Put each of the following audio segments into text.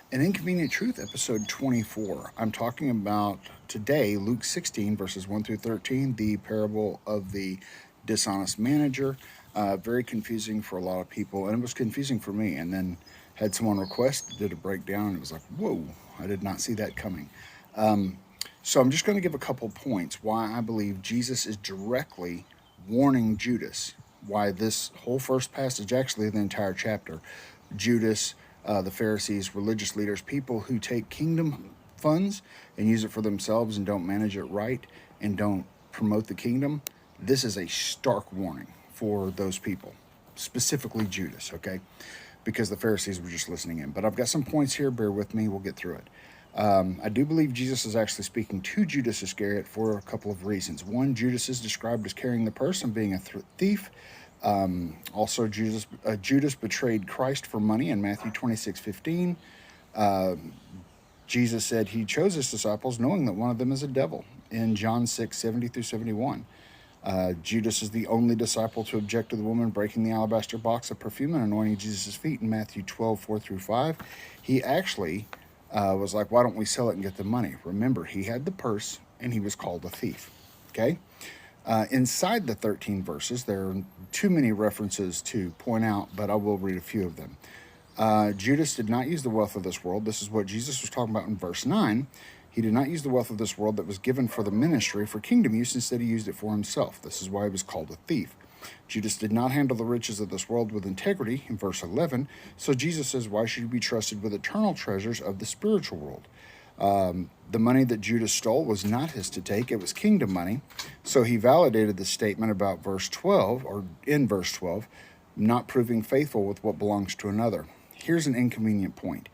An Inconvenient Truth, episode 24. I'm talking about today Luke 16, verses 1 through 13, the parable of the dishonest manager. Very confusing for a lot of people, and it was confusing for me. And then had someone request, did a breakdown, and it was like, whoa, I did not see that coming. So I'm just going to give a couple points why I believe Jesus is directly warning Judas, why this whole first passage, actually the entire chapter, Judas, the Pharisees, religious leaders, people who take kingdom funds and use it for themselves and don't manage it right and don't promote the kingdom. This is a stark warning for those people, specifically Judas, okay? Because the Pharisees were just listening in. But I've got some points here. Bear with me. We'll get through it. I do believe Jesus is actually speaking to Judas Iscariot for a couple of reasons. One, Judas is described as carrying the purse and being a thief. Also, Judas betrayed Christ for money in Matthew 26:15. Jesus said he chose his disciples knowing that one of them is a devil in John 6:70 through 71. Judas is the only disciple to object to the woman breaking the alabaster box of perfume and anointing Jesus' feet in Matthew 12:4 through 5. He actually was like, why don't we sell it and get the money? Remember, he had the purse and he was called a thief. Okay? Inside the 13 verses, there are too many references to point out, but I will read a few of them. Judas did not use the wealth of this world. This is what Jesus was talking about in verse 9. He did not use the wealth of this world that was given for the ministry for kingdom use. Instead, he used it for himself. This is why he was called a thief. Judas did not handle the riches of this world with integrity in verse 11. So Jesus says, why should you be trusted with eternal treasures of the spiritual world? The money that Judas stole was not his to take. It was kingdom money. So he validated the statement about verse 12, or in verse 12, not proving faithful with what belongs to another. Here's an inconvenient point.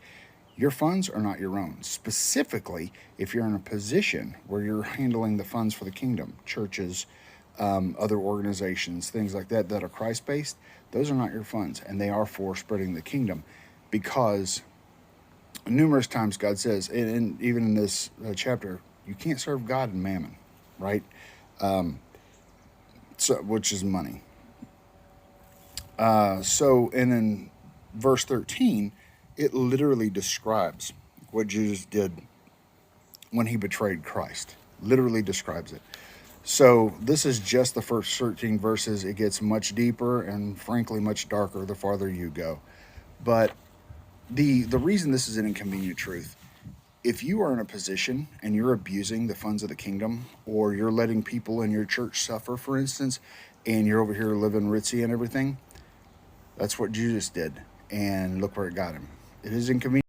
Your funds are not your own. Specifically, if you're in a position where you're handling the funds for the kingdom, churches, other organizations, things like that are Christ-based, those are not your funds, and they are for spreading the kingdom. Because numerous times God says, and even in this chapter, you can't serve God and mammon, right? So, which is money. And in verse 13, it literally describes what Jesus did when he betrayed Christ. Literally describes it. So this is just the first 13 verses. It gets much deeper and frankly much darker the farther you go. But the reason this is an inconvenient truth, if you are in a position and you're abusing the funds of the kingdom, or you're letting people in your church suffer, for instance, and you're over here living ritzy and everything, that's what Judas did. And look where it got him. It is inconvenient.